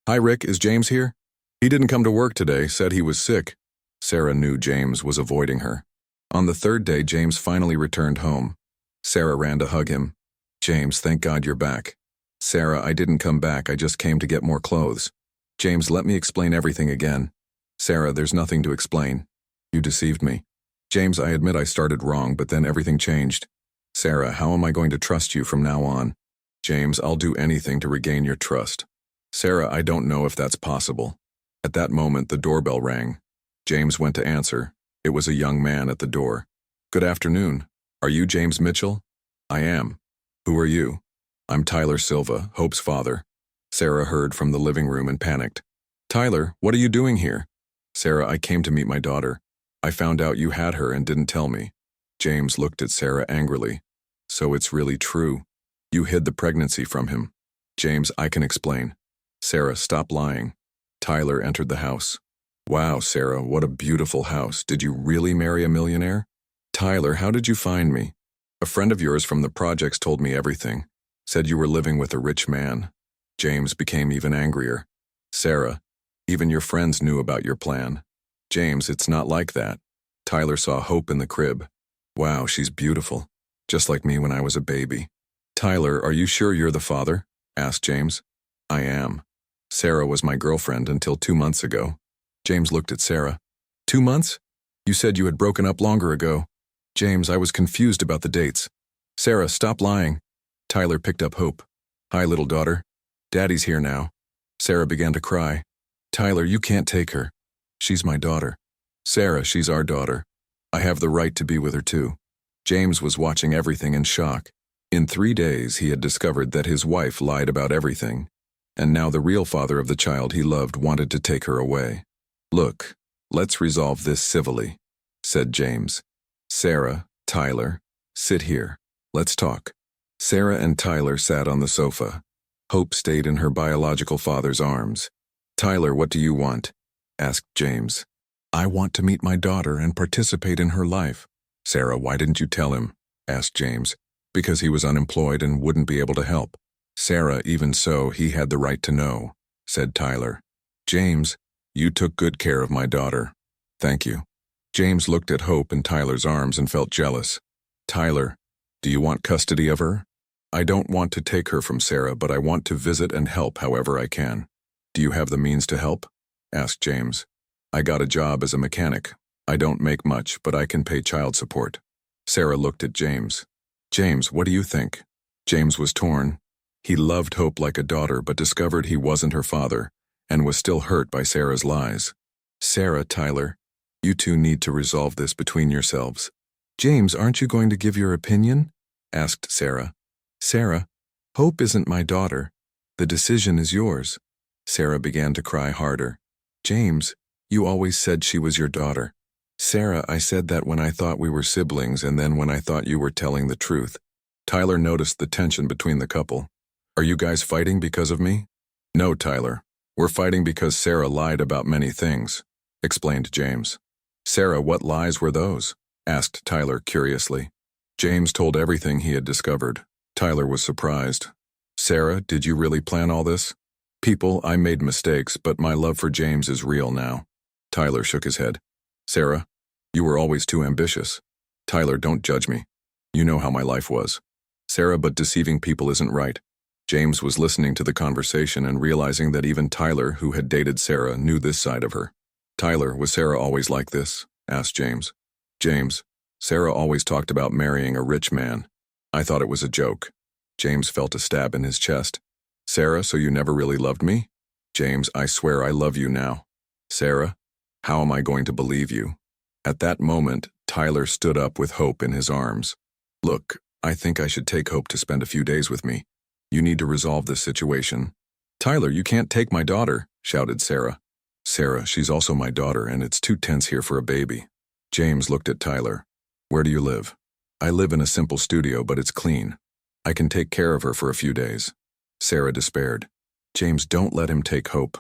Hi, Rick, is James here? He didn't come to work today, said he was sick. Sarah knew James was avoiding her. On the third day, James finally returned home. Sarah ran to hug him. James, thank God you're back. Sarah, I didn't come back, I just came to get more clothes. James, let me explain everything again. Sarah, there's nothing to explain. You deceived me. James, I admit I started wrong, but then everything changed. Sarah, how am I going to trust you from now on? James, I'll do anything to regain your trust. Sarah, I don't know if that's possible. At that moment, the doorbell rang. James went to answer. It was a young man at the door. Good afternoon. Are you James Mitchell? I am. Who are you? I'm Tyler Silva, Hope's father. Sarah heard from the living room and panicked. Tyler, what are you doing here? Sarah, I came to meet my daughter. I found out you had her and didn't tell me. James looked at Sarah angrily. So it's really true. You hid the pregnancy from him. James, I can explain. Sarah, stop lying. Tyler entered the house. Wow, Sarah, what a beautiful house. Did you really marry a millionaire? Tyler, how did you find me? A friend of yours from the projects told me everything. Said you were living with a rich man. James became even angrier. Sarah, even your friends knew about your plan. James, it's not like that. Tyler saw Hope in the crib. Wow, she's beautiful. Just like me when I was a baby. Tyler, are you sure you're the father? Asked James. I am. Sarah was my girlfriend until 2 months ago. James looked at Sarah. 2 months? You said you had broken up longer ago. James, I was confused about the dates. Sarah, stop lying. Tyler picked up Hope. "Hi, little daughter. Daddy's here now." Sarah began to cry. "Tyler, you can't take her. She's my daughter." "Sarah, she's our daughter. I have the right to be with her too." James was watching everything in shock. In 3 days, he had discovered that his wife lied about everything, and now the real father of the child he loved wanted to take her away. "Look, let's resolve this civilly," said James. "Sarah, Tyler, sit here. Let's talk." Sarah and Tyler sat on the sofa. Hope stayed in her biological father's arms. "Tyler, what do you want?" asked James. "I want to meet my daughter and participate in her life." "Sarah, why didn't you tell him?" asked James. "Because he was unemployed and wouldn't be able to help." "Sarah, even so, he had the right to know," said Tyler. "James, you took good care of my daughter." "Thank you." James looked at Hope in Tyler's arms and felt jealous. "Tyler, do you want custody of her?" "I don't want to take her from Sarah, but I want to visit and help however I can." "Do you have the means to help?" asked James. "I got a job as a mechanic. I don't make much, but I can pay child support." Sarah looked at James. "James, what do you think?" James was torn. He loved Hope like a daughter, but discovered he wasn't her father, and was still hurt by Sarah's lies. "Sarah, Tyler, you two need to resolve this between yourselves." "James, aren't you going to give your opinion?" asked Sarah. "Sarah, Hope isn't my daughter. The decision is yours." Sarah began to cry harder. "James, you always said she was your daughter." "Sarah, I said that when I thought we were siblings and then when I thought you were telling the truth." Tyler noticed the tension between the couple. "Are you guys fighting because of me?" "No, Tyler. We're fighting because Sarah lied about many things," explained James. "Sarah, what lies were those?" asked Tyler curiously. James told everything he had discovered. Tyler was surprised. "Sarah, did you really plan all this?" "People, I made mistakes, but my love for James is real now." Tyler shook his head. "Sarah, you were always too ambitious." "Tyler, don't judge me. You know how my life was." "Sarah, but deceiving people isn't right." James was listening to the conversation and realizing that even Tyler, who had dated Sarah, knew this side of her. "Tyler, was Sarah always like this?" asked James. "James, Sarah always talked about marrying a rich man. I thought it was a joke." James felt a stab in his chest. "Sarah, so you never really loved me?" "James, I swear I love you now." "Sarah, how am I going to believe you?" At that moment, Tyler stood up with Hope in his arms. "Look, I think I should take Hope to spend a few days with me. You need to resolve this situation." "Tyler, you can't take my daughter," shouted Sarah. "Sarah, she's also my daughter, and it's too tense here for a baby." James looked at Tyler. "Where do you live?" "I live in a simple studio, but it's clean. I can take care of her for a few days." Sarah despaired. "James, don't let him take Hope."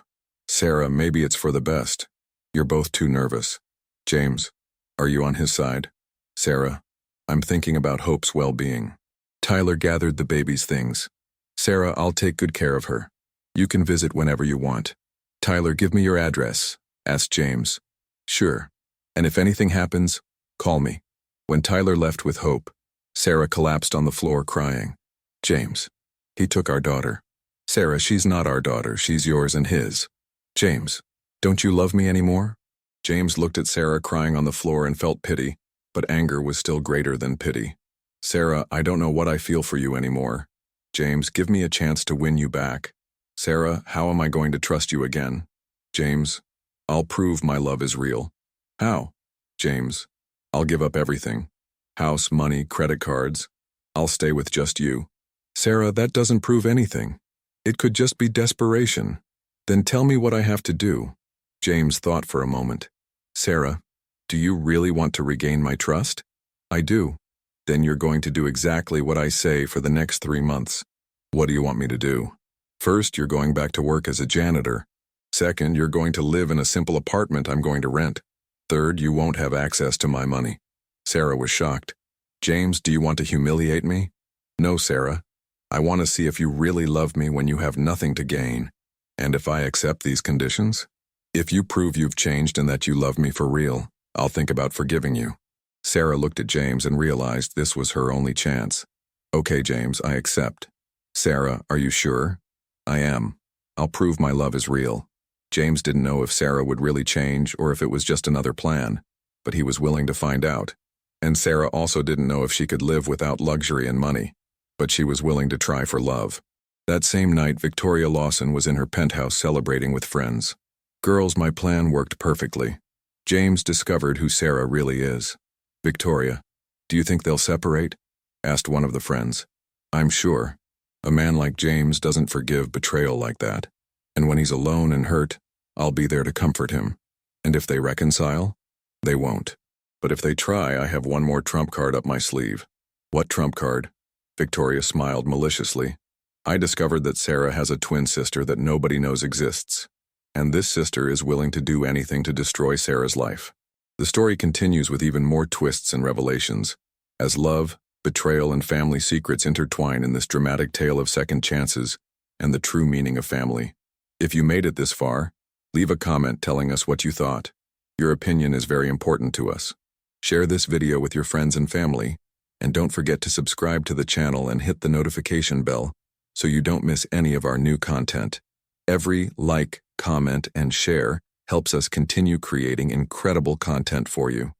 "Sarah, maybe it's for the best. You're both too nervous." "James, are you on his side?" "Sarah, I'm thinking about Hope's well-being." Tyler gathered the baby's things. "Sarah, I'll take good care of her. You can visit whenever you want." "Tyler, give me your address," asked James. "Sure. And if anything happens, call me." When Tyler left with Hope, Sarah collapsed on the floor crying. "James, he took our daughter." "Sarah, she's not our daughter. She's yours and his." "James, don't you love me anymore?" James looked at Sarah crying on the floor and felt pity, but anger was still greater than pity. "Sarah, I don't know what I feel for you anymore. James, give me a chance to win you back." "Sarah, how am I going to trust you again?" "James, I'll prove my love is real." "How?" "James, I'll give up everything. House, money, credit cards. I'll stay with just you." "Sarah, that doesn't prove anything. It could just be desperation." "Then tell me what I have to do." James thought for a moment. "Sarah, do you really want to regain my trust?" "I do." "Then you're going to do exactly what I say for the next 3 months." "What do you want me to do?" "First, you're going back to work as a janitor. Second, you're going to live in a simple apartment I'm going to rent. Third, you won't have access to my money." Sarah was shocked. "James, do you want to humiliate me?" "No, Sarah. I want to see if you really love me when you have nothing to gain. And if I accept these conditions? If you prove you've changed and that you love me for real, I'll think about forgiving you." Sarah looked at James and realized this was her only chance. "Okay, James, I accept." "Sarah, are you sure?" "I am. I'll prove my love is real." James didn't know if Sarah would really change or if it was just another plan, but he was willing to find out. And Sarah also didn't know if she could live without luxury and money. but she was willing to try for love. That same night, Victoria Lawson was in her penthouse celebrating with friends. "Girls, my plan worked perfectly. James discovered who Sarah really is." "Victoria, do you think they'll separate?" asked one of the friends. "I'm sure. A man like James doesn't forgive betrayal like that. And when he's alone and hurt, I'll be there to comfort him. And if they reconcile, they won't. But if they try, I have one more trump card up my sleeve." "What trump card?" Victoria smiled maliciously. "I discovered that Sarah has a twin sister that nobody knows exists. And this sister is willing to do anything to destroy Sarah's life." The story continues with even more twists and revelations, as love, betrayal, and family secrets intertwine in this dramatic tale of second chances and the true meaning of family. If you made it this far, leave a comment telling us what you thought. Your opinion is very important to us. Share this video with your friends and family, and don't forget to subscribe to the channel and hit the notification bell so you don't miss any of our new content. Every like, comment, and share helps us continue creating incredible content for you.